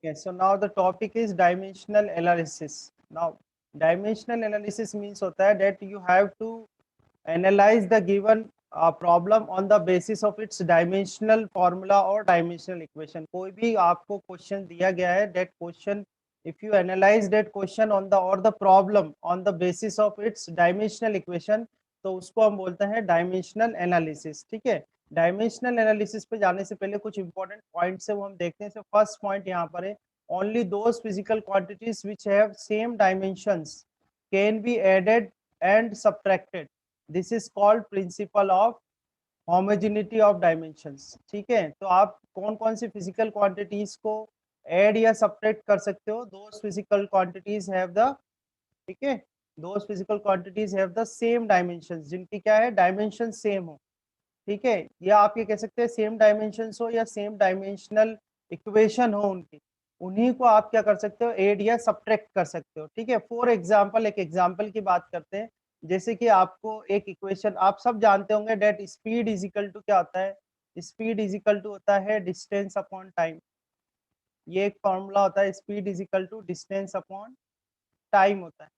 Okay, so now the topic is dimensional analysis. Now, dimensional analysis means होता है that you have to analyze the given problem on the basis of its dimensional formula or dimensional equation. कोई भी आपको question दिया गया है, that question, if you analyze that question on the or the problem on the basis of its dimensional equation, तो उसको हम बोलते हैं dimensional analysis. ठीक है, डायमेंशनल एनालिसिस पे जाने से पहले कुछ इंपॉर्टेंट पॉइंट्स है वो हम देखते हैं। फर्स्ट पॉइंट यहाँ पर है, only those physical quantities which have same dimensions can be added and subtracted. This is called principle of homogeneity of dimensions. ठीक है, तो आप कौन कौन सी फिजिकल क्वांटिटीज को ऐड या सब्ट्रैक्ट कर सकते हो? Those physical quantities have the, ठीक है, those physical quantities have the same dimensions, जिनकी क्या है, डायमेंशन सेम हो। ठीक है, या आप ये कह सकते हैं सेम डायमेंशंस हो या सेम डायमेंशनल इक्वेशन हो उनकी, उन्हीं को आप क्या कर सकते हो, ऐड या सब्ट्रैक्ट कर सकते हो। ठीक है, फॉर एग्जांपल, एक एग्जांपल की बात करते हैं। जैसे कि आपको एक इक्वेशन आप सब जानते होंगे, that speed is equal to क्या होता है? स्पीड इज इक्वल टू होता है डिस्टेंस अपॉन टाइम। ये एक फॉर्मूला होता है, speed is equal to distance upon time होता है।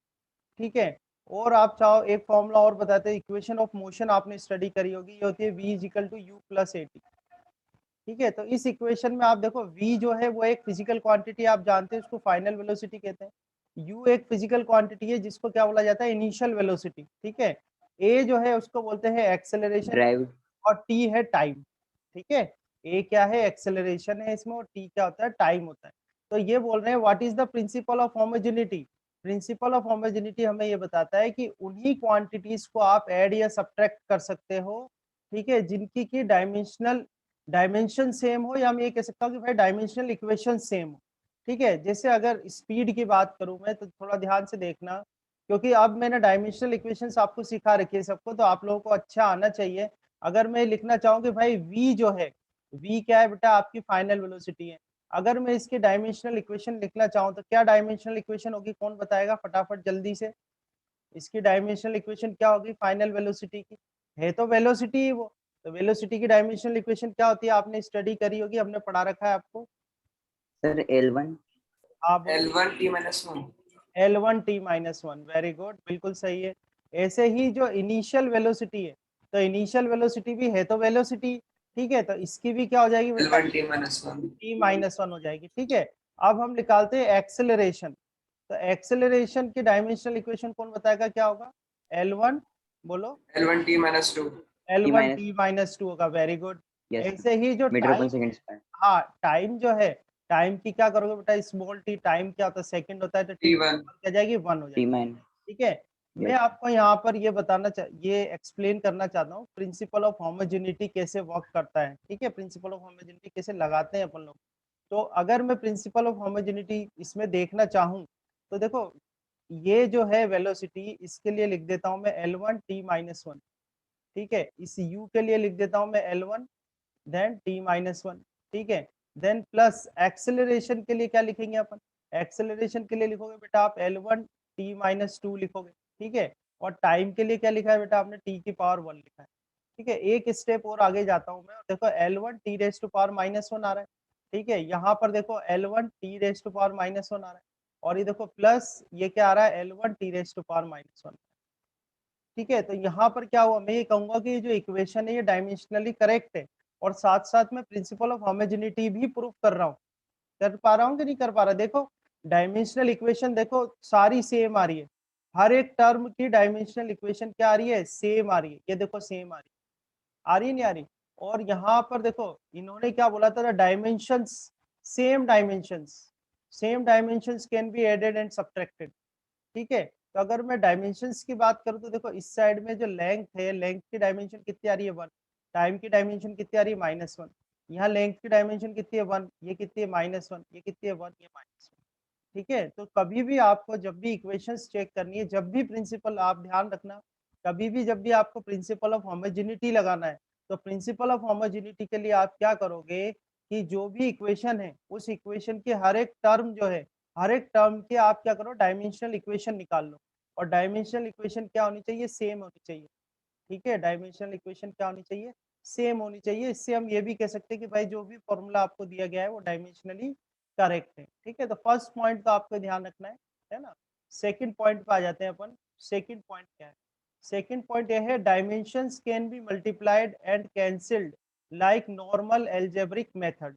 ठीक है, और आप चाहो एक फॉर्मूला और बताते हैं, इक्वेशन ऑफ मोशन आपने स्टडी करी होगी, ये होती है v is equal to u plus a t. ठीक है, तो इस इक्वेशन में आप देखो v जो है वो एक फिजिकल क्वांटिटी, आप जानते हैं उसको फाइनल वेलोसिटी कहते हैं। u एक फिजिकल क्वांटिटी है जिसको क्या बोला जाता है, इनिशियल वेलोसिटी। ठीक है, a जो है उसको बोलते हैं एक्सेलरेशन ड्राइव। और t है टाइम। ठीक है, a क्या है, एक्सेलरेशन है इसमें, और t क्या होता है, टाइम होता है। तो ये बोल रहे हैं what is the principal of homogeneity. Principal of homogeneity हमें ये बताता है कि उन्हीं क्वांटिटीज को आप ऐड या सब्ट्रैक्ट कर सकते हो, ठीक है, जिनकी की डायमेंशनल डायमेंशन सेम हो, या मैं ये कह सकता हूँ कि भाई डायमेंशनल इक्वेशन सेम हो। ठीक है, जैसे अगर स्पीड की बात करूं मैं, तो थोड़ा ध्यान से देखना, क्योंकि अब मैंने डायमेंशनल इक्वेशंस आपको सिखा रखी है सबको, तो आप लोगों को अच्छा आना चाहिए। अगर मैं लिखना चाहूँ कि भाई v जो है, v क्या है बेटा, आपकी फाइनल वेलोसिटी है। अगर मैं इसकी डायमेंशनल इक्वेशन लिखना चाहूँ तो क्या डायमेंशनल इक्वेशन होगी, कौन बताएगा फटाफट जल्दी से? इसकी डायमेंशनल इक्वेशन क्या होगी फाइनल वेलोसिटी की? है तो वेलोसिटी ही वो। तो वेलोसिटी की डायमेंशनल इक्वेशन क्या होती है, आपने स्टडी करी होगी, हमने पढ़ा रखा है आपको। Sir L1। आप L1 T-1। L1 T-1, very good, बिल्कुल सही है। ऐसे ही जो इनिशियल वेलोसिटी है, तो इनिशियल वेलोसिटी भी है तो वेलोसिटी। ठीक है, तो इसकी भी क्या हो जाएगी बेटा, L1T-1। T-1 हो जाएगी। ठीक है, अब हम निकालते हैं एक्सेलरेशन। तो एक्सेलरेशन की डायमेंशनल इक्वेशन कौन बताएगा क्या होगा? L1, बोलो। L1T-2। T L1 minus. T-2 होगा, वेरी गुड। Yes sir. ऐसे ही जो मीटर पर टाइम, सेकंड स्क्वायर। हाँ टाइम जो है, टाइम की क्या करोगे बेटा, स्मॉल टी, टाइम क्या होता है, सेकंड होता है, तो टी T1। क्या जाएगी, 1 हो T जाएगी। माइनस। ठीक है, मैं यस। आपको यहाँ पर ये बताना ये एक्सप्लेन करना चाहता हूँ प्रिंसिपल ऑफ होमोजेनिटी कैसे वर्क करता है। ठीक है, प्रिंसिपल ऑफ होमोजेनिटी कैसे लगाते हैं अपन लोग। तो अगर मैं प्रिंसिपल ऑफ होमोजेनिटी इसमें देखना चाहूँ, तो देखो ये जो है वेलोसिटी, इसके लिए लिख देता हूँ मैं L1 T-1। ठीक है, इस u के लिए लिख देता हूँ मैं L1 देन T-1। ठीक है, देन प्लस एक्सेलरेशन के लिए क्या लिखेंगे अपन, एक्सेलरेशन के लिए लिखोगे बेटा आप L1 T-2 लिखोगे। ठीक है, और टाइम के लिए क्या लिखा है बेटा आपने, T⁻1 लिखा है। ठीक है, एक स्टेप और आगे जाता हूँ मैं, देखो L1 T⁻1 आ रहा है। ठीक है, यहाँ पर देखो L1 T⁻1 आ रहा है, और ये देखो प्लस ये क्या आ रहा है, L1 T⁻1। ठीक है, तो यहाँ पर क्या हुआ, मैं ये कहूंगा कि ये जो इक्वेशन है ये डायमेंशनली करेक्ट है, और साथ साथ में प्रिंसिपल ऑफ होमोजेनिटी भी प्रूव कर रहा हूँ। कर पा रहा हूँ कि नहीं कर पा रहा? देखो डायमेंशनल इक्वेशन देखो सारी सेम आ रही है, हर एक टर्म की डायमेंशनल इक्वेशन क्या आ रही है, सेम आ रही है। ये देखो सेम आ रही नहीं आ रही? और यहाँ पर देखो इन्होंने क्या बोला था, dimensions, same dimensions, same dimensions can be added and subtracted. ठीक है, तो अगर मैं डायमेंशंस की बात करूं तो देखो इस साइड में जो लेंथ है, लेंथ की डायमेंशन कितनी आ रही है, 1। टाइम की डायमेंशन कितनी आ रही है, -1। यहाँ लेंथ की डायमेंशन कितनी है, 1। ये कितनी है, -1। ये कितनी है, 1। ये -1। ठीक है, तो कभी भी आपको जब भी इक्वेशंस चेक करनी है, जब भी प्रिंसिपल, आप ध्यान रखना, कभी भी जब भी आपको प्रिंसिपल ऑफ होमोजेनिटी लगाना है, तो प्रिंसिपल ऑफ होमोजेनिटी के लिए आप क्या करोगे कि जो भी इक्वेशन है उस इक्वेशन के हर एक टर्म जो है, हर एक टर्म के आप क्या करो, डायमेंशनल इक्वेशन निकाल लो। और डायमेंशनल इक्वेशन क्या होनी चाहिए, सेम होनी चाहिए। ठीक है, डायमेंशनल इक्वेशन क्या होनी चाहिए, सेम होनी चाहिए। इससे हम ये भी कह सकते हैं कि भाई जो भी फॉर्मूला आपको दिया गया है वो डायमेंशनली करेक्ट है, ठीक है। तो फर्स्ट पॉइंट तो आपको ध्यान रखना है ना। सेकंड पॉइंट पे आ जाते हैं अपन। सेकंड पॉइंट क्या है? सेकंड पॉइंट ये है dimensions can B multiplied and cancelled like normal algebraic method.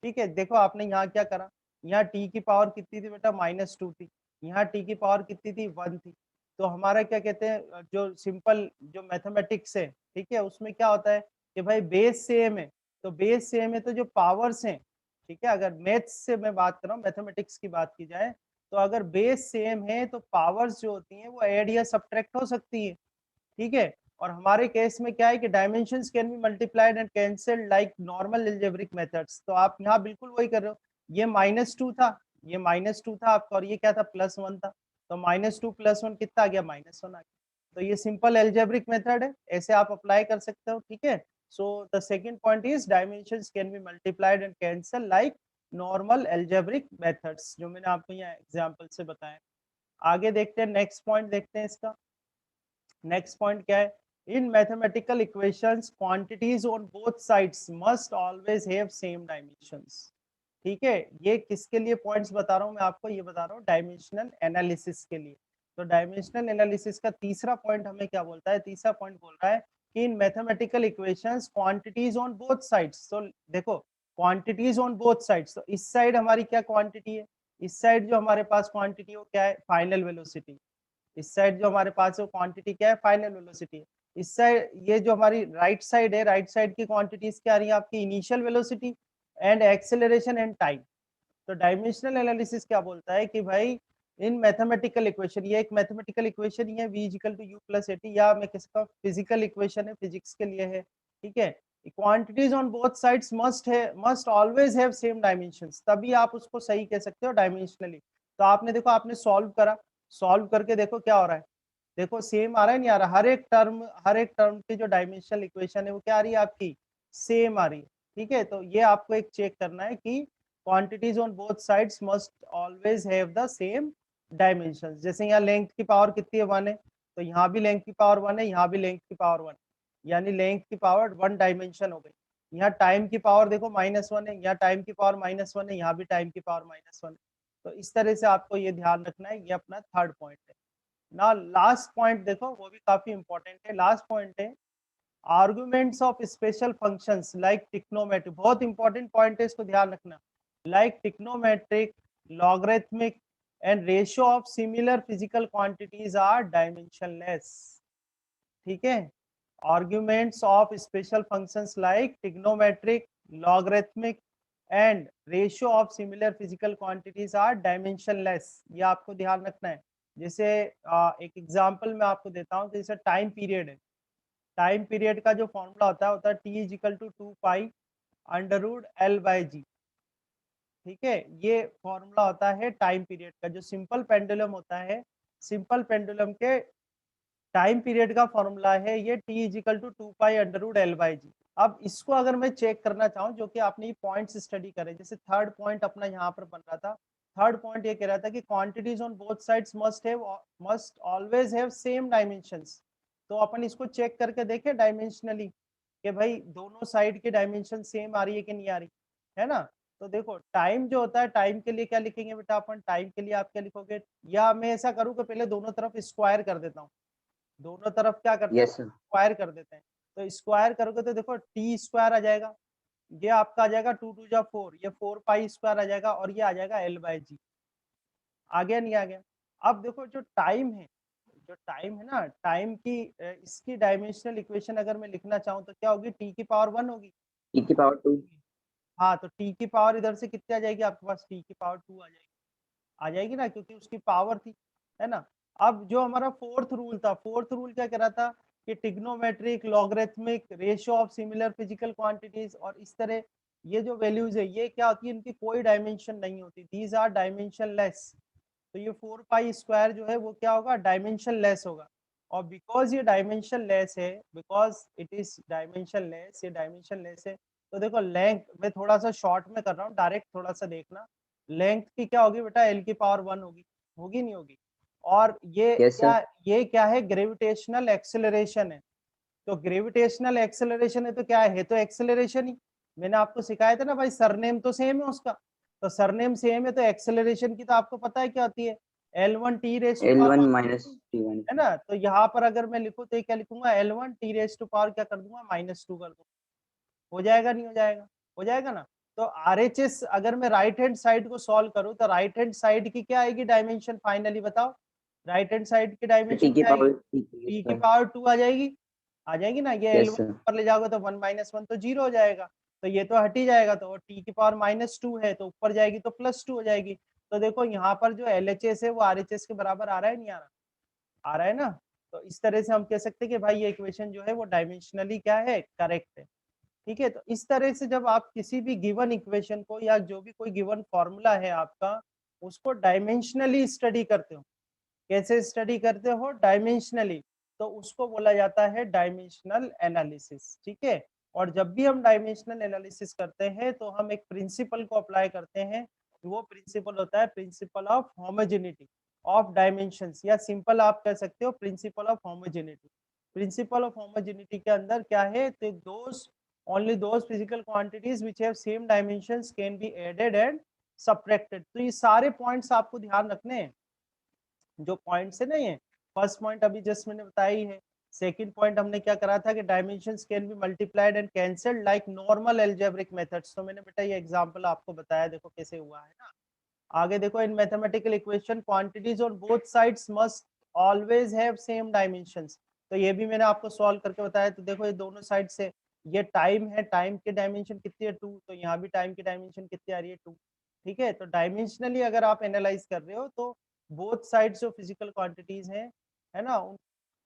ठीक है, देखो आपने यहाँ क्या करा, यहाँ टी की पावर कितनी थी बेटा, -2 थी, यहाँ टी की पावर कितनी थी, 1 थी। तो हमारा क्या कहते हैं, जो सिंपल जो मैथमेटिक्स है, ठीक है, उसमें क्या होता है कि भाई बेस सेम है, तो बेस सेम है तो जो पावर्स हैं, ठीक है, अगर मैथ्स से मैं बात कर रहा हूँ, मैथमेटिक्स की बात की जाए, तो अगर बेस सेम है तो पावर्स जो होती हैं वो ऐड या सब्ट्रैक्ट हो सकती है, ठीक है। और हमारे केस में क्या है कि dimensions can B multiplied and cancelled like normal algebraic methods. तो आप यहाँ बिल्कुल वही कर रहे हो, ये -2 था, ये -2 था आपका, और ये क्या था, +1 था, तो -2 + 1 कितना आ गया, -1 आ गया। तो ये सिंपल अलजेब्रिक मेथड है, ऐसे आप अप्लाई कर सकते हो, ठीक है। So the second point is dimensions can B multiplied and cancel like normal algebraic methods, जो मैंने आपको यहाँ एग्जांपल से बताया। आगे देखते हैं, नेक्स्ट पॉइंट देखते हैं इसका। नेक्स्ट पॉइंट क्या है, इन mathematical equations quantities on both sides must always have same dimensions. ठीक है, ये किसके लिए पॉइंट्स बता रहा हूँ मैं आपको, ये बता रहा हूँ डायमेंशनल एनालिसिस के लिए। तो डायमेंशनल एनालिसिस का तीसरा पॉइंट हमें क्या बोलता है, तीसरा पॉइंट बोल रहा है कि इन mathematical equations quantities on both sides. तो देखो क्वांटिटीज ऑन बोथ साइड्स, तो इस साइड हमारी क्या क्वांटिटी है, इस साइड जो हमारे पास क्वांटिटी है वो क्या है, फाइनल वेलोसिटी। इस साइड जो हमारे पास है क्वांटिटी क्या है, फाइनल वेलोसिटी। इस साइड ये जो हमारी राइट साइड है, राइट साइड की क्वांटिटीज क्या आ रही है आपकी, initial velocity and acceleration and time. तो डायमेंशनल एनालिसिस क्या बोलता है कि भाई इन मैथमेटिकल इक्वेशन, ये एक मैथमेटिकल इक्वेशन ही है, v equal to u plus a t, या मैं कह सकता हूँ फिजिकल इक्वेशन है, फिजिक्स के लिए है, ठीक है। Quantities on both sides must always have same dimensions, तभी आप उसको सही कह सकते हो डायमेंशनली। तो आपने देखो, आपने सॉल्व करा, सॉल्व करके देखो क्या हो रहा है, देखो सेम आ रहा है नहीं आ रहा, हर एक टर्म की जो डायमेंशनल इक्वेशन है वो क्या आ रही है आपकी, सेम आ रही है, ठीक है। तो ये आपको एक चेक करना है कि quantities on both sides must always have the same dimensions. जैसे यहाँ लेंथ की पावर कितनी है, 1 है, तो यहाँ भी लेंथ की पावर 1 है, यहाँ भी लेंथ की पावर 1, यानी लेंथ की पावर 1 डायमेंशन हो गई। यहाँ टाइम की पावर देखो -1 है, यहाँ टाइम की पावर -1 है, यहाँ भी टाइम की पावर -1 है। तो इस तरह से आपको ये ध्यान रखना है, ये अपना थर्ड पॉइंट है ना। लास्ट पॉइंट देखो, वो भी काफी इंपॉर्टेंट है, लास्ट पॉइंट है arguments of special functions like trigonometry. बहुत इंपॉर्टेंट पॉइंट है, इसको ध्यान रखना, like trigonometric, logarithmic and ratio of similar physical quantities are dimensionless. ठीक है, arguments of special functions like trigonometric, logarithmic and ratio of similar physical quantities are dimensionless, ये आपको ध्यान रखना है। जैसे एक एग्जांपल मैं आपको देता हूँ, जैसे टाइम पीरियड है, टाइम पीरियड का जो फॉर्मूला होता है T is equal to 2π√L/g। ठीक है, ये फॉर्मूला होता है टाइम पीरियड का, जो सिंपल पेंडुलम होता है, सिंपल पेंडुलम के टाइम पीरियड का फॉर्मूला है ये T is equal to 2π√L/g। अब इसको अगर मैं चेक करना चाहूँ, जो कि आपने ये पॉइंट्स स्टडी करे, जैसे थर्ड पॉइंट अपना यहाँ पर बन रहा था, थर्ड पॉइंट ये कह रहा था कि quantities on both sides must always have same dimensions. तो अपन इसको चेक करके देखें डायमेंशनली कि भाई दोनों साइड की डायमेंशन सेम आ रही है कि नहीं आ रही, है ना। तो देखो टाइम जो होता है, टाइम के लिए क्या लिखेंगे बेटा अपन, टाइम के लिए आप क्या लिखोगे, या मैं ऐसा करूँ कि पहले दोनों तरफ स्क्वायर कर देता हूँ, दोनों तरफ क्या करते हैं, यस सर। स्क्वायर कर देते हैं। तो स्क्वायर करोगे तो देखो टी स्क्वायर आ जाएगा, ये आपका आ जाएगा 2 × 2 = 4, ये 4π² आ जाएगा, और ये आ जाएगा L/g। आ गया नहीं आ गया। अब देखो जो टाइम है, जो टाइम है ना, टाइम की इसकी डायमेंशनल इक्वेशन अगर मैं लिखना चाहूँ तो क्या होगी, टी की पावर 1 होगी, e की पावर 2। हाँ, तो टी की पावर इधर से कितनी आ जाएगी आपके पास, टी की पावर 2 आ जाएगी, आ जाएगी ना, क्योंकि उसकी पावर थी, है ना। अब जो हमारा फोर्थ रूल था, फोर्थ रूल क्या कह रहा था कि trigonometric, logarithmic, ratio of similar physical quantities, और इस तरह ये जो वैल्यूज है ये क्या होती है, इनकी कोई डायमेंशन नहीं होती, दीज आर डायमेंशनलेस। तो ये 4π² जो है वो क्या होगा, डायमेंशन लेस होगा। और बिकॉज ये डायमेंशन लेस है, because it is dimension less, ये डायमेंशन लेस है, तो देखो लेंथ मैं थोड़ा सा शॉर्ट में कर रहा हूँ, डायरेक्ट थोड़ा सा देखना, लेंथ की क्या होगी बेटा, L की पावर 1 होगी, होगी नहीं होगी। और यस सर। ये क्या है, ग्रेविटेशनल एक्सेलरेशन है। तो ग्रेविटेशनल एक्सेलरेशन है तो क्या है तो एक्सेलरेशन ही। मैंने आपको सिखाया था ना भाई, सरनेम तो सेम है उसका, तो सरनेम सेम है तो एक्सेलरेशन की तो आपको पता है क्या होती है, L1 t raise to L1 power minus T1 है ना। तो यहाँ पर अगर मैं लिखूँ तो ये क्या लिखूंगा, L1 t raise to power क्या कर दूंगा, -2 कर दूंगा। हो जाएगा नहीं हो जाएगा, हो जाएगा ना। तो आरएचएस अगर मैं राइट हैंड साइड को सॉल्व करूं तो राइट हैंड साइड की क्या आएगी डायमेंशन, फाइनली बताओ राइट हैंड साइड की डायमेंशन T की क्या आएगी, पावर टी की पावर 2 आ जाएगी ना। ये यस L1 सर। ऊपर ले जाओगे तो 1 - 1 तो 0 हो जाएगा, तो ये तो हट ही जाएगा। तो टी की पावर -2 है तो ऊपर जाएगी तो +2 हो जाएगी। तो देखो यहाँ पर जो LHS है वो RHS के बराबर आ रहा है नहीं आ रहा, आ रहा है ना। तो इस तरह से हम कह सकते हैं कि भाई ये इक्वेशन जो है वो डायमेंशनली क्या है, करेक्ट है। ठीक है, तो इस तरह से जब आप किसी भी गिवन इक्वेशन को या जो भी कोई गिवन फॉर्मूला है आपका, उसको डायमेंशनली स्टडी करते हो। कैसे स्टडी करते हो, डायमेंशनली, तो उसको बोला जाता है डायमेंशनल एनालिसिस। ठीक है, और जब भी हम डायमेंशनल एनालिसिस करते हैं तो हम एक प्रिंसिपल को अप्लाई करते हैं, वो प्रिंसिपल होता है principal of homogeneity of dimensions, या सिंपल आप कह सकते हो principal of homogeneity. Principal of homogeneity के अंदर क्या है, तो दोस only those physical quantities which have same dimensions can be added and subtracted। तो ये सारे पॉइंट्स आपको ध्यान रखने हैं, जो पॉइंट्स है ना, ये फर्स्ट पॉइंट अभी जस्ट मैंने बताया ही है। सेकंड पॉइंट हमने क्या करा था कि dimensions can B multiplied and cancelled like normal algebraic methods. तो मैंने बेटा ये एग्जांपल आपको बताया, देखो कैसे हुआ है ना। आगे देखो, इन mathematical equation quantities on both sides must always have same dimensions. तो ये भी मैंने आपको सॉल्व करके बताया। तो देखो ये दोनों साइड से, ये टाइम है, टाइम की डायमेंशन कितनी है 2, तो यहाँ भी टाइम की डायमेंशन कितनी आ रही है 2। ठीक है, तो डायमेंशनली अगर आप एनालाइज कर रहे हो तो बोथ साइड्स जो फिजिकल क्वांटिटीज हैं, है ना, उन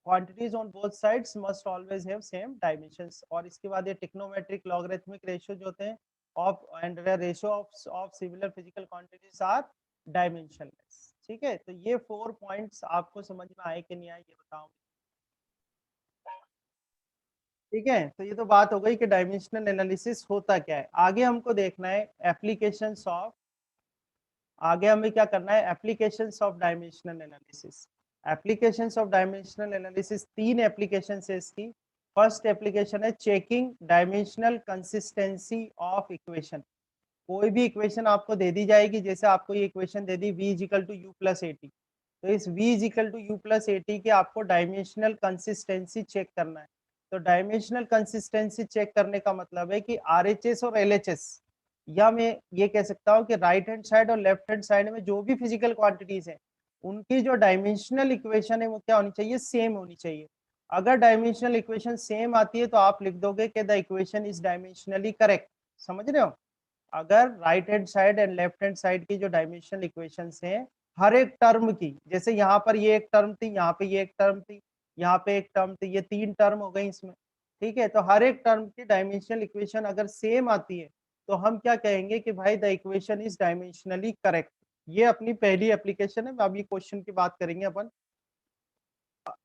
quantities on both sides must always have same dimensions. और इसके बाद ये ट्रिग्नोमेट्रिक लॉगरिथमिक रेशियो जो होते हैं of and ratio of similar physical quantities are dimensionless. ठीक है, तो ये 4 पॉइंट्स आपको समझ में आए कि नहीं आए ये बताओ। ठीक है, तो ये तो बात हो गई कि डायमेंशनल एनालिसिस होता क्या है। आगे हमको देखना है एप्लीकेशंस ऑफ, आगे हमें क्या करना है, applications of dimensional analysis. Applications of dimensional analysis 3 applications है इसकी। फर्स्ट एप्लीकेशन है checking dimensional consistency of equation. कोई भी इक्वेशन आपको दे दी जाएगी, जैसे आपको ये इक्वेशन दे दी v equal to u plus a t, तो इस v equal to u plus a t के आपको डायमेंशनल कंसिस्टेंसी चेक करना है। तो डायमेंशनल कंसिस्टेंसी चेक करने का मतलब है कि RHS और LHS, या मैं ये कह सकता हूँ कि राइट हैंड साइड और लेफ्ट हैंड साइड में जो भी फिजिकल क्वांटिटीज है, उनकी जो डायमेंशनल इक्वेशन है वो क्या होनी चाहिए, सेम होनी चाहिए। अगर डायमेंशनल इक्वेशन सेम आती है तो आप लिख दोगे कि the equation is dimensionally correct. समझ रहे हो, अगर right hand side and left hand side की जो डायमेंशनल इक्वेशंस हैं हर एक टर्म की, जैसे यहाँ पर ये एक टर्म थी, यहाँ पे ये एक टर्म थी, यहाँ पे एक टर्म थी, ये 3 टर्म हो गई इसमें। ठीक है, तो हर एक टर्म की डायमेंशनल इक्वेशन अगर सेम आती है तो हम क्या कहेंगे कि भाई the equation is dimensionally correct. ये अपनी पहली एप्लीकेशन है। अब ये क्वेश्चन की बात करेंगे अपन,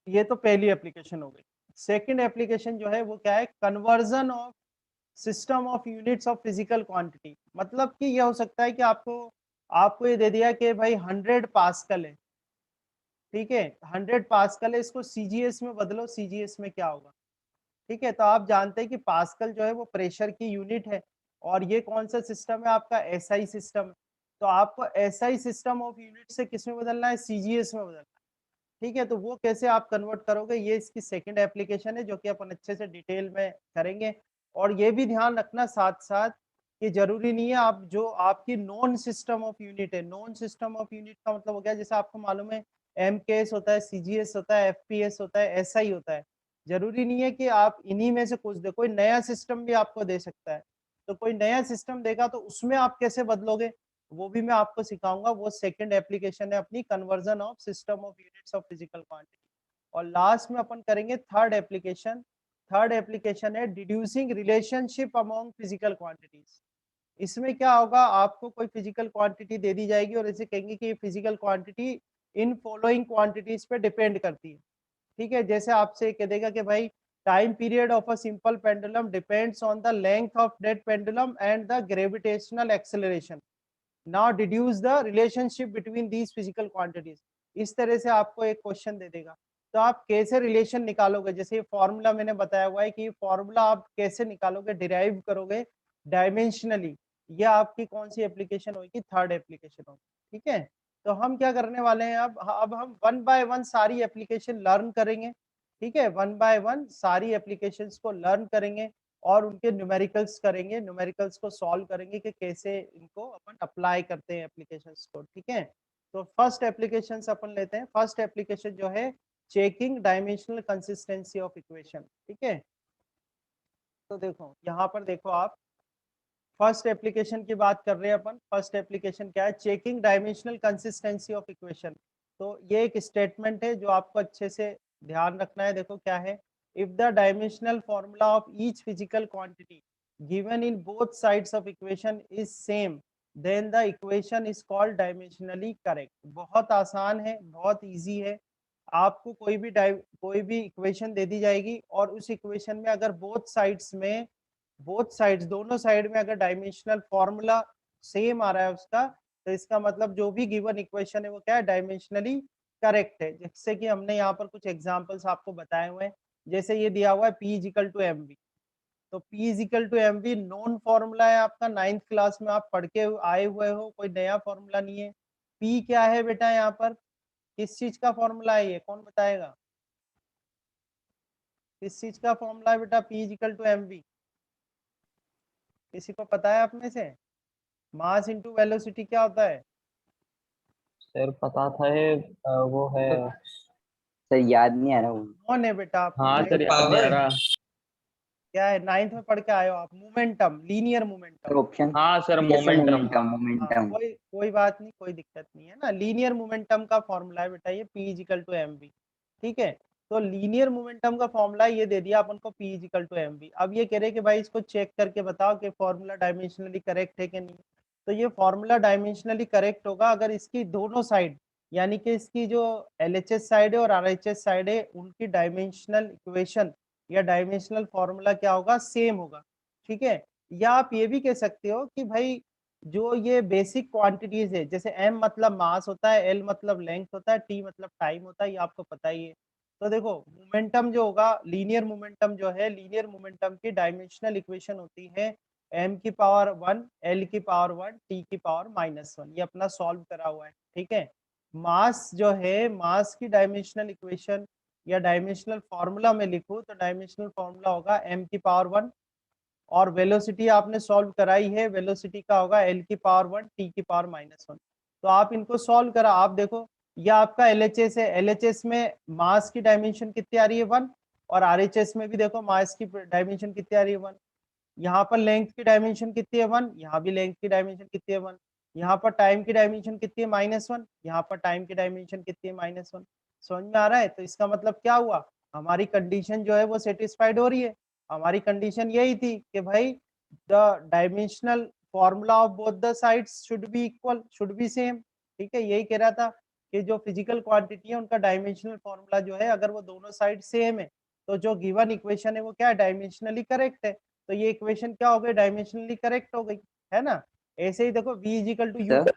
ये तो पहली एप्लीकेशन हो गई। सेकंड एप्लीकेशन जो है वो क्या है, conversion of system of units of physical quantity. मतलब कि ये हो सकता है कि आपको आपको ये दे दिया कि भाई 100 पास्कल है, ठीक है, 100 पास्कल है, इसको सीजीएस में बदलो, सीजीएस में क्या होगा। ठीक है, तो आप जानते हैं कि पास्कल जो है वो प्रेशर की यूनिट है, और ये कौन सा सिस्टम है आपका, एसआई सिस्टम। तो आपको एसआई सिस्टम ऑफ यूनिट से किस में बदलना है, सीजीएस में बदलना है। ठीक है, तो वो कैसे आप कन्वर्ट करोगे, ये इसकी सेकंड एप्लीकेशन है जो कि अपन अच्छे से डिटेल में करेंगे। और ये भी ध्यान रखना साथ साथ कि जरूरी नहीं है आप जो आपकी नॉन सिस्टम ऑफ यूनिट है, नॉन सिस्टम ऑफ यूनिट का मतलब हो गया, जैसे आपको मालूम है एमकेएस होता है, सीजीएस होता है, एफपीएस होता है, एसआई होता है। जरूरी नहीं है कि आप इन्हीं में से कुछ दे, कोई नया सिस्टम भी आपको दे सकता है। तो कोई नया सिस्टम देगा तो उसमें आप कैसे बदलोगे, वो भी मैं आपको सिखाऊंगा। वो सेकंड एप्लीकेशन है अपनी, conversion of system of units of physical quantity. और लास्ट में अपन करेंगे थर्ड एप्लीकेशन। थर्ड एप्लीकेशन है डिड्यूसिंग रिलेशनशिप अमॉन्ग फिजिकल क्वांटिटीज। इसमें क्या होगा, आपको कोई फिजिकल क्वांटिटी दे दी जाएगी और इसे कहेंगे कि ये physical quantity in following quantities पे डिपेंड करती है। ठीक है, जैसे आपसे कह देगा कि भाई time period of a simple pendulum depends on the length of that pendulum and the gravitational acceleration. Now deduce the relationship between these physical quantities. इस तरह से आपको एक क्वेश्चन दे देगा, तो आप कैसे रिलेशन निकालोगे, जैसे फॉर्मूला मैंने बताया हुआ है कि फॉर्मूला आप कैसे निकालोगे, डिराइव करोगे डायमेंशनली। ये आपकी कौन सी एप्लीकेशन होगी, थर्ड एप्लीकेशन होगी, ठीक है। तो हम क्या करने वाले हैं, अब हम वन बाय वन सारी एप्लीकेशन लर्न करेंगे, ठीक है, वन बाय वन सारी एप्लीकेशंस को लर्न करेंगे और उनके न्यूमेरिकल्स करेंगे, न्यूमेरिकल्स को सॉल्व करेंगे कि कैसे इनको अपन अप्लाई करते हैं एप्लीकेशंस को, ठीक है। तो फर्स्ट एप्लीकेशन अपन लेते हैं, फर्स्ट एप्लीकेशन जो है checking dimensional consistency of equation, ठीक है। तो देखो यहाँ पर देखो आप, फर्स्ट एप्लीकेशन की बात कर रहे हैं अपन, फर्स्ट एप्लीकेशन क्या है, checking dimensional consistency of equation. तो ये एक स्टेटमेंट है जो आपको अच्छे से ध्यान रखना है, देखो क्या है, if the dimensional formula of each physical quantity given in both sides of equation is same then the equation is called dimensionally correct. बहुत आसान है, बहुत इजी है। आपको कोई भी इक्वेशन दे दी जाएगी और उस इक्वेशन में अगर बोथ साइड्स दोनों साइड में अगर डायमेंशनल फॉर्मूला सेम आ रहा है उसका, तो इसका मतलब जो भी गिवन इक्वेशन है वो क्या है, डायमेंशनली करेक्ट है। जैसे कि हमने यहाँ पर कुछ एग्जांपल्स आपको बताए हुए हैं, जैसे ये दिया हुआ है P is equal to m v. तो P is equal to m v known formula है आपका, 9th क्लास में आप पढ़ के आए हुए हो, कोई नया फॉर्मूला नहीं है। P क्या है बेटा, यहाँ पर किस चीज का फॉर्मूला है, ये कौन बताएगा, किस चीज का फॉर्मूला है बेटा P is equal to m v, किसी को पता है आप में से, मास इंटू वेलोसिटी क्या होता है। सर पता था ये वो है। सर याद नहीं आ रहा हूँ। कौन है बेटा आप, हाँ सर याद नहीं आ रहा। क्या है, 9th में पढ़ के आए हो आप, मोमेंटम, लीनियर मोमेंटम। ऑप्शन हाँ सर मोमेंटम। मोमेंटम हाँ, मोमेंटम। कोई बात नहीं, कोई दिक्कत नहीं है ना, लीनियर मोमेंटम का फॉर्मूला है बेटा ये P is equal to m v, ठीक है। तो लीनियर मोमेंटम का फॉर्मूला ये दे दिया अपन को P is equal to m v. अब ये कह रहे कि भाई इसको चेक करके बताओ कि फॉर्मूला डायमेंशनली करेक्ट है कि नहीं। तो ये फॉर्मूला डायमेंशनली करेक्ट होगा अगर इसकी दोनों साइड, यानी कि इसकी जो LHS साइड है और RHS साइड है, उनकी डायमेंशनल इक्वेशन या डायमेंशनल फॉर्मूला क्या होगा, सेम होगा, ठीक है। या आप ये भी कह सकते हो कि भाई जो ये बेसिक क्वांटिटीज है, जैसे m मतलब मास होता है, l मतलब लेंथ होता है, t मतलब टाइम होता है, ये आपको पता ही है। तो देखो मोमेंटम जो होगा, लीनियर मोमेंटम जो है, लीनियर मोमेंटम की डायमेंशनल इक्वेशन होती है m की पावर 1, l की पावर 1, t की पावर -1। ये अपना सॉल्व करा हुआ है, ठीक है। मास जो है, मास की डायमेंशनल इक्वेशन या डायमेंशनल फॉर्मूला में लिखूं तो डायमेंशनल फॉर्मूला होगा m की पावर 1, और वेलोसिटी आपने सॉल्व कराई है, वेलोसिटी का होगा l की पावर 1, t की पावर -1। तो आप इनको सॉल्व करा, आप देखो ये आपका LHS है, LHS में मास की डायमेंशन कितनी आ रही है 1, और RHS में भी देखो मास की डायमेंशन कितनी आ रही है 1। यहाँ पर लेंथ की डायमेंशन कितनी है 1, यहाँ भी लेंथ की डायमेंशन कितनी है 1। यहाँ पर टाइम की डायमेंशन कितनी है -1, यहाँ पर टाइम की डायमेंशन कितनी है -1। समझ में आ रहा है। तो इसका मतलब क्या हुआ, हमारी कंडीशन जो है वो सेटिस्फाइड हो रही है। हमारी कंडीशन यही थी कि भाई the dimensional formula of both the sides should be equal, should be same, ठीक है। यही कह रहा था कि जो फिजिकल क्वांटिटी है उनका डायमेंशनल फॉर्मूला जो है, अगर वो दोनों साइड सेम है तो जो गिवन इक्वेशन है वो क्या है, डायमेंशनली करेक्ट है। तो ये इक्वेशन क्या हो गई, डायमेंशनली करेक्ट हो गई, है ना। ऐसे ही देखो v is equal to u, sir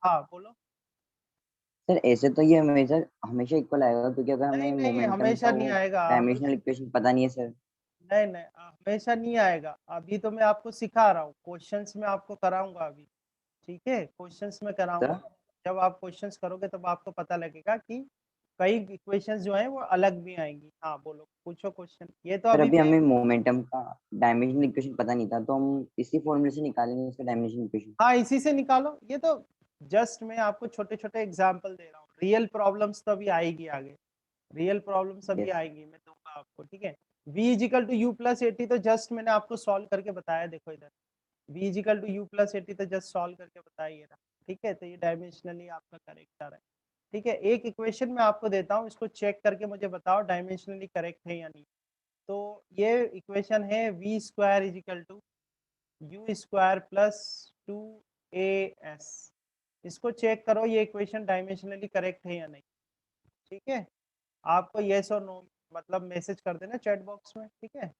हाँ बोलो। सर ऐसे तो ये हमेशा हमेशा इक्वल आएगा, क्योंकि अगर नहीं हमें नहीं, मोमेंटम का हमेशा नहीं वो आएगा, डायमेंशनल हमेशा इक्वेशन पता नहीं है सर। नहीं नहीं, हमेशा नहीं आएगा। अभी तो मैं आपको सिखा रहा हूँ, क्वेश्चंस में आपको कराऊंगा अभी, ठीक है, क्वेश्चंस में सर कराऊंगा। जब आप क्वेश्चंस करोगे तब आपको पता लगेगा कि कई इक्वेशंस जो है वो अलग भी आएंगी। हाँ बोलो, पूछो क्वेश्चन, ये तो सर अभी अभी मैं, हमें मोमेंटम का डायमेंशनल इक्वेशन पता नहीं था, तो हम इसी फॉर्मूले से निकालेंगे उसका डायमेंशनल इक्वेशन। हाँ इसी से निकालो। ये तो जस्ट मैं आपको छोटे छोटे एग्जाम्पल दे रहा हूँ, रियल प्रॉब्लम्स तो अभी आएगी आगे, रियल प्रॉब्लम्स अभी यस। आएंगी, मैं दूंगा आपको, ठीक है। v is equal to u plus 80 तो जस्ट मैंने आपको सॉल्व करके बताया, देखो इधर v is equal to u plus 80 तो जस्ट सॉल्व करके बताया ये रहा, ठीक है। तो ये डायमेंशनली आपका करेक्ट आ रहा है, ठीक है। एक इक्वेशन मैं आपको देता हूँ, इसको चेक करके मुझे बताओ डायमेंशनली करेक्ट है या नहीं। तो ये इक्वेशन है v square is equal to u square plus 2as। इसको चेक करो ये इक्वेशन डायमेंशनली करेक्ट है या नहीं, ठीक है। आपको येस और नो मतलब मैसेज कर देना चैट बॉक्स में, ठीक है।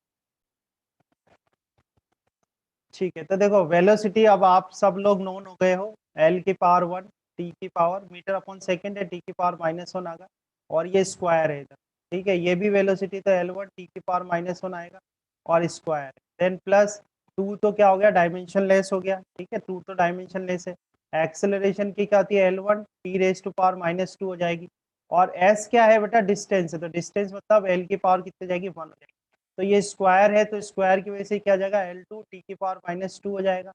ठीक है, तो देखो वेलोसिटी अब आप सब लोग नोन हो गए हो, l की पावर 1, t की पावर मीटर अपॉन सेकंड है, t की पावर -1 आएगा, और ये स्क्वायर है इधर, ठीक है। ये भी वेलोसिटी तो L1 t की पावर -1 आएगा और स्क्वायर, देन प्लस टू तो क्या हो गया, डायमेंशनलेस हो गया, ठीक है, टू तो डायमेंशनलेस है। एक्सेलरेशन की क्या होती है, L1 t⁻⁻² हो जाएगी। और s क्या है बेटा, डिस्टेंस है, तो डिस्टेंस मतलब l की पावर कितनी जाएगी, 1 हो जाएगी। तो ये स्क्वायर है, तो स्क्वायर की वजह से क्या हो जाएगा, L2 t⁻⁻² हो जाएगा,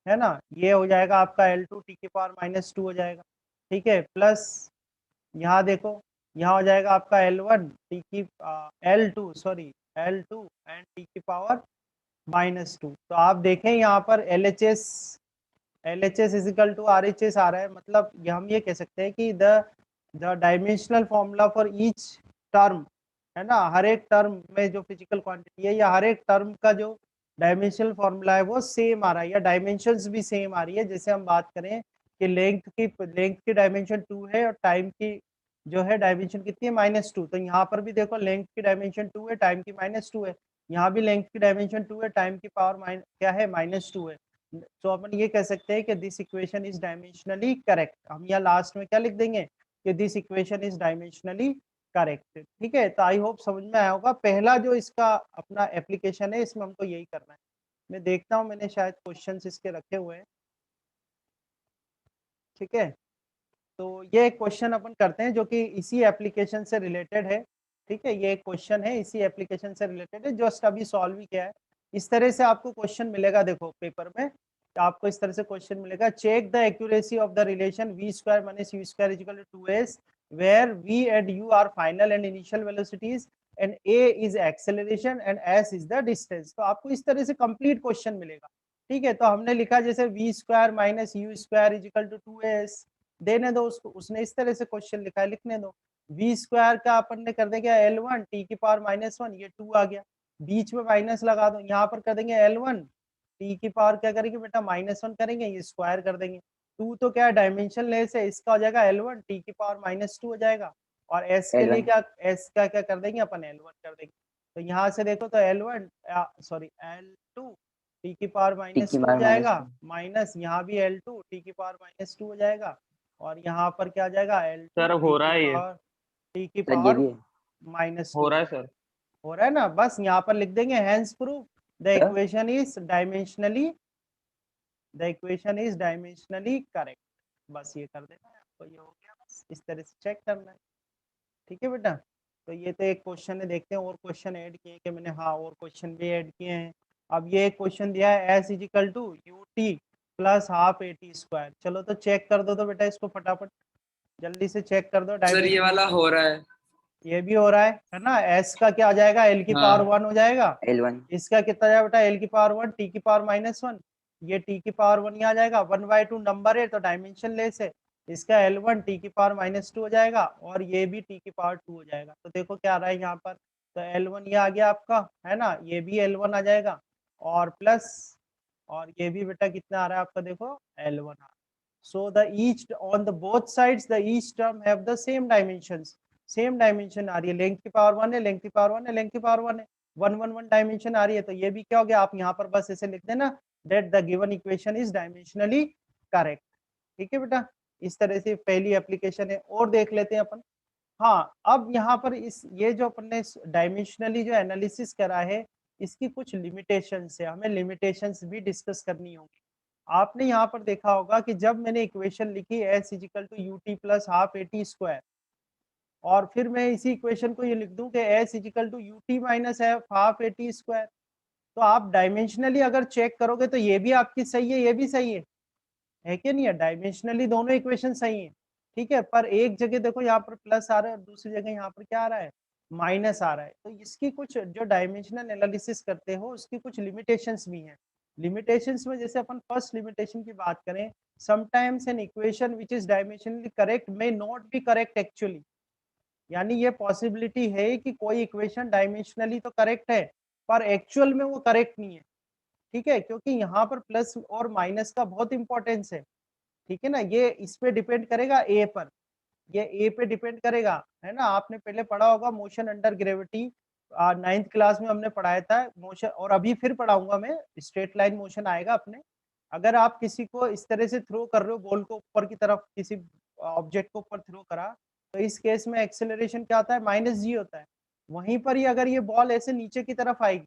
है ना, ये हो जाएगा आपका L2 t⁻⁻² हो जाएगा, ठीक है। प्लस यहाँ देखो, यहाँ हो जाएगा आपका L1 L2 sorry L2 and t⁻⁻²। तो आप देखें यहाँ पर LHS इजिकल टू RHS आ रहा है, मतलब हम ये कह सकते हैं कि the dimensional formula for each term, है ना, हर एक टर्म में जो फिजिकल क्वांटिटी है या हर एक टर्म का जो डायमेंशनल फॉर्मूला है वो सेम आ रहा है, या डायमेंशंस भी सेम आ रही है। जैसे हम बात करें कि लेंथ की डायमेंशन 2 है और टाइम की जो है डायमेंशन कितनी है, -2, तो यहाँ पर भी देखो लेंथ की डायमेंशन 2 है, टाइम की -2 है, यहाँ भी लेंथ की डायमेंशन 2 है, टाइम की पावर क्या है, -2 है। तो अपन ये कह सकते हैं कि this equation is dimensionally correct. हम यहाँ लास्ट में क्या लिख देंगे कि this equation is dimensionally correct, ठीक है। तो आई होप समझ में आया होगा। पहला जो इसका अपना एप्लीकेशन है, इसमें हमको यही करना है। मैं देखता हूँ, मैंने शायद क्वेश्चंस इसके रखे हुए हैं, ठीक है। तो ये एक क्वेश्चन अपन करते हैं जो कि इसी एप्लीकेशन से रिलेटेड है, ठीक है। ये एक क्वेश्चन है इसी एप्लीकेशन से रिलेटेड है, जस्ट अभी सॉल्व ही किया है। इस तरह से आपको क्वेश्चन मिलेगा, देखो पेपर में तो आपको इस तरह से क्वेश्चन मिलेगा, check the accuracy of the relation v² - u² = 2s where v and u are final and initial velocities and a is acceleration and s is the distance. तो आपको इस तरह से कंप्लीट क्वेश्चन मिलेगा, ठीक है। तो हमने लिखा जैसे v² - u² = 2s, देने दो उसको, उसने इस तरह से क्वेश्चन लिखा है, लिखने दो। v² का अपन ने कर देंगे L1 t⁻⁻1, ये 2 आ गया, बीच में माइनस लगा दो, यहाँ पर कर देंगे L1 t की पावर क्या करेंगे बेटा, -1 करेंगे, ये स्क्वायर कर देंगे। 2 तो क्या है, डायमेंशन लेस है, इसका हो जाएगा L1 t⁻⁻2 हो जाएगा। और s के लिए L1 क्या, s का क्या कर देंगे अपन, L1 कर देंगे। तो यहाँ से देखो तो L1 सॉरी L2 t⁻⁻2 हो जाएगा, t⁻²। माइनस यहाँ भी L2 t⁻⁻2 हो जाएगा, और यहाँ पर क्या आ जाएगा, L2 सर हो रहा है, ये t की सर ये पावर भी है हो -2 रहा है सर। हो रहा है ना। बस यहाँ पर लिख देंगे hence proof the sir. Equation is dimensionally correct. बस ये कर देना है आपको, ये हो गया, बस इस तरह से चेक करना है, ठीक है बेटा। तो ये तो एक क्वेश्चन है, देखते हैं और क्वेश्चन ऐड किए कि मैंने, हाँ और क्वेश्चन भी ऐड किए हैं। अब ये एक क्वेश्चन दिया है s = ut + ½ at²। चलो तो चेक कर दो तो बेटा इसको फटाफट, जल्दी से चेक कर दो सर ये वाला डायमेंशन। हो रहा है। ये भी हो रहा है ना। s का क्या आ जाएगा, l की पावर हाँ 1 हो जाएगा, L1 इसका कितना जाएगा बेटा, l की पावर 1 t की पावर -1, ये t की पावर 1 यहाँ आ जाएगा, 1/2 नंबर है तो डायमेंशन लेस है, इसका L1 t की पावर -2 हो जाएगा, और ये भी t की पावर 2 हो जाएगा। तो देखो क्या आ रहा है यहाँ पर, तो L1 ये आ गया आपका, है ना, ये भी L1 आ जाएगा, और प्लस, और ये भी बेटा कितना आ रहा है आपका, देखो L1 आ रहा है। So the each on the both sides the each term have the same dimensions, same dimension आ रही है, लेंथ की पावर 1 है, लेंथ की पावर 1 है, लेंथ की पावर 1 है, 1 डायमेंशन आ रही है। तो ये भी क्या हो गया, आप यहाँ पर बस ऐसे लिख देना that the given equation is dimensionally correct, ठीक है बेटा। इस तरह से पहली एप्लीकेशन है, और देख लेते हैं अपन। हाँ, अब यहाँ पर इस ये जो अपन ने डायमेंशनली जो एनालिसिस करा है, इसकी कुछ लिमिटेशंस है, हमें लिमिटेशंस भी डिस्कस करनी होगी। आपने यहाँ पर देखा होगा कि जब मैंने इक्वेशन लिखी s = ut + ½ at², और फिर मैं इसी इक्वेशन को ये लिख दूं कि s = ut - ½ at², तो आप डायमेंशनली अगर चेक करोगे तो ये भी आपकी सही है, ये भी सही है कि नहीं है, डायमेंशनली दोनों इक्वेशन सही है, ठीक है। पर एक जगह देखो यहाँ पर प्लस आ रहा है और दूसरी जगह यहाँ पर क्या आ रहा है, माइनस आ रहा है। तो इसकी कुछ जो डायमेंशनल एनालिसिस करते हो उसकी कुछ लिमिटेशंस भी हैं। लिमिटेशंस में जैसे अपन फर्स्ट लिमिटेशन की बात करें, sometimes an equation which is dimensionally correct may not be correct actually, यानी ये पॉसिबिलिटी है कि कोई इक्वेशन डायमेंशनली तो करेक्ट है पर एक्चुअल में वो करेक्ट नहीं है, ठीक है, क्योंकि यहाँ पर प्लस और माइनस का बहुत इंपॉर्टेंस है, ठीक है ना। ये इस पे डिपेंड करेगा ए पर, ये ए पे डिपेंड करेगा, है ना। आपने पहले पढ़ा होगा motion under gravity, 9th class में हमने पढ़ाया था मोशन, और अभी फिर पढ़ाऊंगा मैं, स्ट्रेट लाइन मोशन आएगा अपने। अगर आप किसी को इस तरह से थ्रो कर रहे हो बॉल को ऊपर की तरफ, किसी ऑब्जेक्ट को ऊपर थ्रो करा, तो इस केस में एक्सेलरेशन क्या होता है, -g होता है। वहीं पर ही अगर ये बॉल ऐसे नीचे की तरफ आएगी,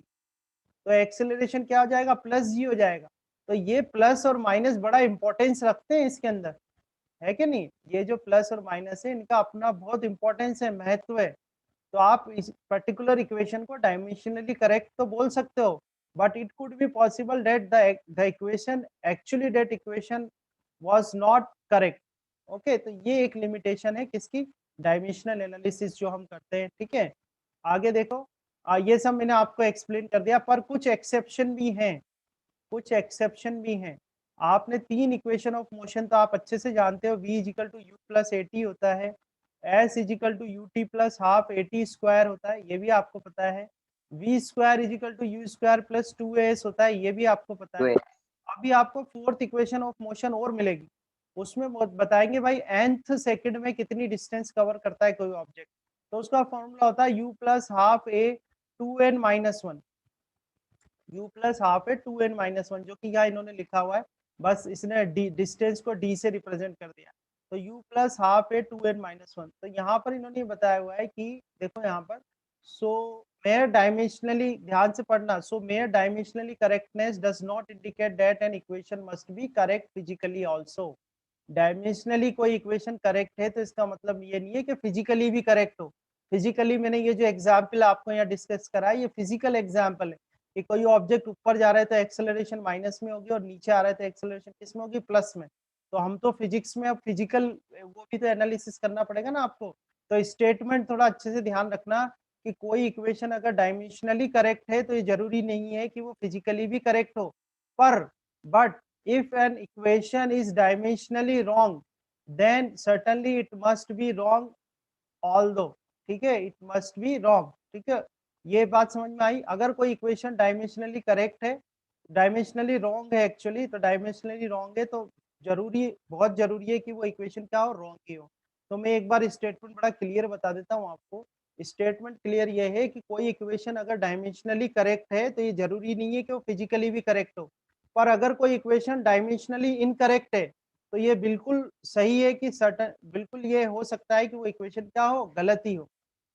तो एक्सेलरेशन क्या हो जाएगा, प्लस जी हो जाएगा। तो ये प्लस और माइनस बड़ा इंपॉर्टेंस रखते हैं इसके अंदर, है कि नहीं? ये जो प्लस और माइनस है इनका अपना बहुत इंपॉर्टेंस है, महत्व है। तो आप इस पर्टिकुलर इक्वेशन को डायमेंशनली करेक्ट तो बोल सकते हो, but it could be possible that the equation actually that equation was not correct. Okay, तो ये एक लिमिटेशन है किसकी, डायमेंशनल एनालिसिस जो हम करते हैं। ठीक है, आगे देखो, ये सब मैंने आपको एक्सप्लेन कर दिया, पर कुछ एक्सेप्शन भी हैं, कुछ एक्सेप्शन भी हैं। आपने तीन इक्वेशन ऑफ मोशन तो आप अच्छे से जानते हो, v is equal to u plus a t होता है, s is equal to u t plus half a t square होता है, ये भी आपको पता है, v square is equal to u square plus 2as होता है, ये भी आपको पता तो है। अभी आपको फोर्थ इक्वेशन ऑफ मोशन और मिलेगी, उसमें बताएंगे भाई nth सेकंड में कितनी डिस्टेंस कवर करता है कोई ऑब्जेक्ट। तो उसका फॉर्मूला होता है u प्लस हाफ ए 2n minus 1, u plus half है 2n माइनस 1, जो कि यहाँ इन्होंने लिखा हुआ है, बस इसने डिस्टेंस को d से रिप्रेजेंट कर दिया। तो u प्लस हाफ है 2n माइनस 1। तो यहाँ पर इन्होंने बताया हुआ है कि देखो यहाँ पर, सो मेयर डायमेंशनली, ध्यान से पढ़ना, so mere dimensionally correctness does not indicate that an equation must be correct physically also. Dimensionally कोई इक्वेशन करेक्ट है तो इसका मतलब ये नहीं है कि फिजिकली भी करेक्ट हो। फिजिकली मैंने ये जो एग्जाम्पल आपको यहाँ डिस्कस करा है, ये फिजिकल एग्जाम्पल है कि कोई ऑब्जेक्ट ऊपर जा रहा है तो एक्सेलरेशन माइनस में होगी, और नीचे आ रहा है तो एक्सेलरेशन किस में होगी, प्लस में। तो हम तो फिजिक्स में अब फिजिकल वो भी तो एनालिसिस करना पड़ेगा ना आपको। तो स्टेटमेंट थोड़ा अच्छे से ध्यान रखना कि कोई इक्वेशन अगर डायमेंशनली करेक्ट है तो ये जरूरी नहीं है कि वो फिजिकली भी करेक्ट हो, पर but if an equation is dimensionally wrong then certainly it must be wrong although, ठीक है, it must be wrong। ठीक है, ये बात समझ में आई? अगर कोई इक्वेशन डायमेंशनली करेक्ट है, डायमेंशनली रॉन्ग है एक्चुअली, तो डायमेंशनली रॉन्ग है तो जरूरी, बहुत जरूरी है कि वो इक्वेशन क्या हो, रॉन्ग ही हो। तो मैं एक बार स्टेटमेंट बड़ा क्लियर बता देता हूँ आपको। स्टेटमेंट क्लियर ये है कि कोई इक्वेशन अगर डायमेंशनली करेक्ट है तो ये जरूरी नहीं है कि वो फिजिकली भी करेक्ट हो, पर अगर कोई इक्वेशन डायमेंशनली इनकरेक्ट है तो ये बिल्कुल सही है कि सर्टन, बिल्कुल ये हो सकता है कि वो इक्वेशन क्या हो, गलत ही हो।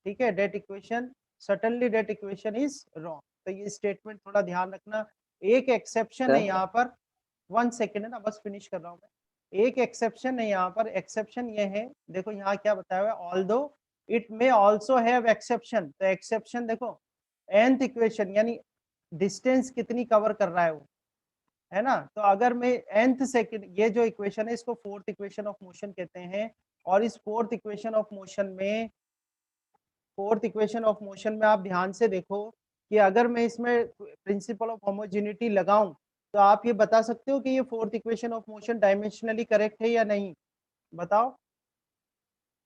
ठीक है, that equation, certainly that equation is wrong. तो ये स्टेटमेंट थोड़ा ध्यान रखना। एक एक्सेप्शन है सर यहाँ पर, 1 सेकेंड है ना, बस फिनिश कर रहा हूँ मैं। एक एक्सेप्शन है यहाँ पर, एक्सेप्शन ये है, देखो यहाँ क्या बताया हुआ है, although it may also have exception. तो एक्सेप्शन देखो, nth इक्वेशन यानी डिस्टेंस कितनी कवर कर रहा है वो, है ना। तो अगर मैं nth सेकंड, ये जो इक्वेशन है इसको फोर्थ इक्वेशन ऑफ मोशन कहते हैं, और इस फोर्थ इक्वेशन ऑफ मोशन में, फोर्थ इक्वेशन ऑफ मोशन में आप ध्यान से देखो कि अगर मैं इसमें प्रिंसिपल ऑफ होमोजेनिटी लगाऊं तो आप ये बता सकते हो कि ये fourth equation of motion dimensionally correct है या नहीं, बताओ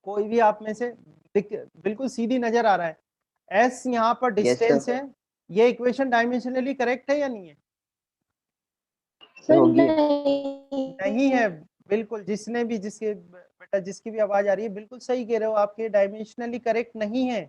कोई भी आप में से। बिल्कुल सीधी नजर आ रहा है, एस यहाँ पर यस डिस्टेंस सर है, ये इक्वेशन डायमेंशनली करेक्ट है या नहीं है? सर होगी नहीं है, बिल्कुल, जिसने भी, जिसके बेटा जिसकी भी आवाज आ रही है, बिल्कुल सही कह रहे हो, आपके डायमेंशनली करेक्ट नहीं है,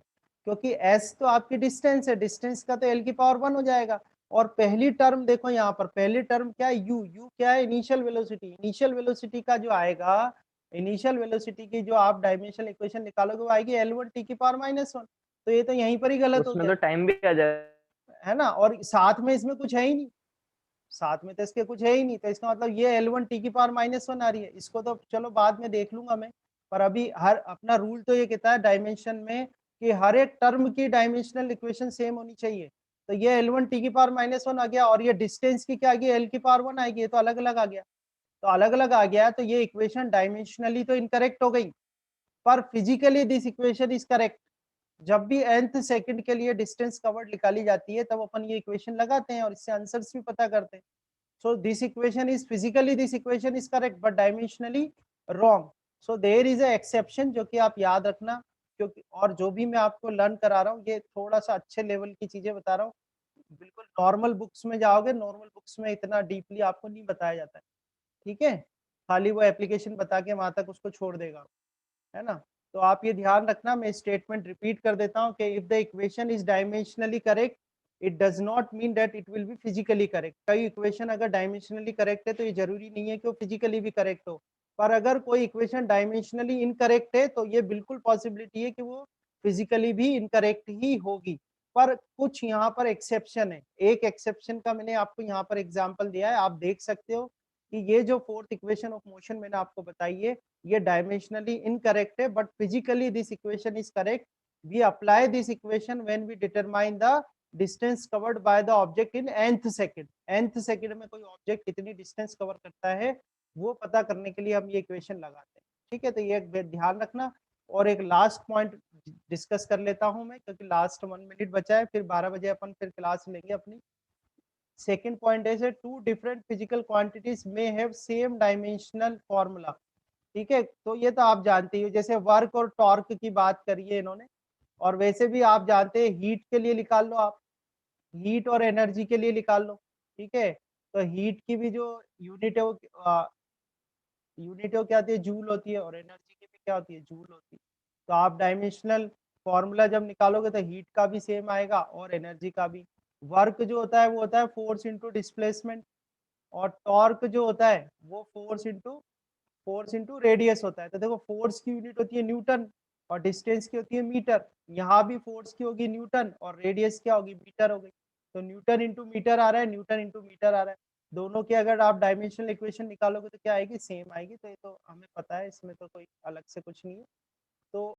क्योंकि एस तो आपकी डिस्टेंस है, डिस्टेंस का तो एल की पावर 1 हो जाएगा। और पहली टर्म देखो यहाँ पर, पहली टर्म क्या है, यू, यू क्या है, इनिशियल वेलोसिटी। इनिशियल वेलोसिटी का जो आएगा, इनिशियल वेलोसिटी की जो आप डायमेंशनल इक्वेशन निकालोगे वो आएगी L1 टी की पावर -1। तो ये तो यहीं पर ही गलत हो उसमें गया, तो टाइम भी आ जाएगा। है ना, और साथ में इसमें कुछ है ही नहीं, साथ में तो इसके कुछ है ही नहीं, तो इसका मतलब ये L1 टी की पावर -1 आ रही है। इसको तो चलो बाद में देख लूंगा मैं, पर अभी हर अपना रूल तो ये कहता है डायमेंशन में कि हर एक टर्म की डायमेंशनल इक्वेशन सेम होनी चाहिए। तो ये L1 टी की पावर -1 आ गया, और ये डिस्टेंस की क्या आ गई, L की पावर 1 आएगी, ये तो अलग अलग आ गया। तो अलग अलग आ गया तो ये इक्वेशन डायमेंशनली तो इनकरेक्ट हो गई, पर physically this equation is correct. जब भी nth सेकंड के लिए डिस्टेंस कवर्ड निकाली जाती है तब अपन ये इक्वेशन लगाते हैं और इससे आंसर्स भी पता करते हैं। So this equation is physically, this equation is correct but dimensionally wrong. So there is a exception जो कि आप याद रखना, क्योंकि और जो भी मैं आपको लर्न करा रहा हूँ ये थोड़ा सा अच्छे लेवल की चीजें बता रहा हूँ। बिल्कुल नॉर्मल बुक्स में जाओगे, नॉर्मल बुक्स में इतना डीपली आपको नहीं बताया जाता है, ठीक है, खाली वो एप्लीकेशन बता के वहां तक उसको छोड़ देगा, है ना। तो आप ये ध्यान रखना, मैं स्टेटमेंट रिपीट कर देता हूँ कि if the equation is dimensionally correct it does not mean that it will be physically correct. कई इक्वेशन अगर डायमेंशनली करेक्ट है तो ये जरूरी नहीं है कि वो फिजिकली भी करेक्ट हो, पर अगर कोई इक्वेशन डायमेंशनली इनकरेक्ट है तो ये बिल्कुल पॉसिबिलिटी है कि वो फिजिकली भी इनकरेक्ट ही होगी। पर कुछ यहाँ पर एक्सेप्शन है। एक एक्सेप्शन का मैंने आपको यहाँ पर एग्जांपल दिया है, आप देख सकते हो कि ये जो फोर्थ इक्वेशन ऑफ मोशन मैंने आपको बताई है, ये डायमेंशनली इनकरेक्ट है, but physically this equation is correct. We apply this equation when we determine the distance covered by the object in nth second. nth second में कोई ऑब्जेक्ट कितनी distance cover करता है वो पता करने के लिए हम ये इक्वेशन लगाते हैं। ठीक है, तो ये ध्यान रखना। और एक लास्ट पॉइंट डिस्कस कर लेता हूं मैं, क्योंकि लास्ट 1 मिनट बचा है, फिर 12 बजे अपन फिर क्लास लेंगे अपनी। सेकंड पॉइंट है, two different physical quantities may have same dimensional formula. ठीक है, तो ये तो आप जानते ही हो, जैसे वर्क और टॉर्क की बात करी है इन्होंने, और वैसे भी आप जानते हैं हीट के लिए निकाल लो आप, हीट और एनर्जी के लिए निकाल लो। ठीक है, तो हीट की भी जो यूनिट है वो क्या होती है, जूल होती है, और एनर्जी की भी क्या होती है, जूल होती है। तो आप डायमेंशनल फॉर्मूला जब निकालोगे तो हीट का भी सेम आएगा और एनर्जी का भी। वर्क जो होता है वो होता है फोर्स इंटू डिस्प्लेसमेंट, और टॉर्क जो होता है वो फोर्स इंटू रेडियस होता है। तो देखो फोर्स की यूनिट होती है न्यूटन और डिस्टेंस की होती है मीटर। यहाँ भी फोर्स की होगी न्यूटन और रेडियस क्या होगी, मीटर हो गई। तो न्यूटन इंटू मीटर आ रहा है, न्यूटन इंटू मीटर आ रहा है। दोनों के अगर आप डायमेंशनल इक्वेशन निकालोगे तो क्या आएगी, सेम आएगी। तो ये तो हमें पता है, इसमें तो कोई अलग से कुछ नहीं है। तो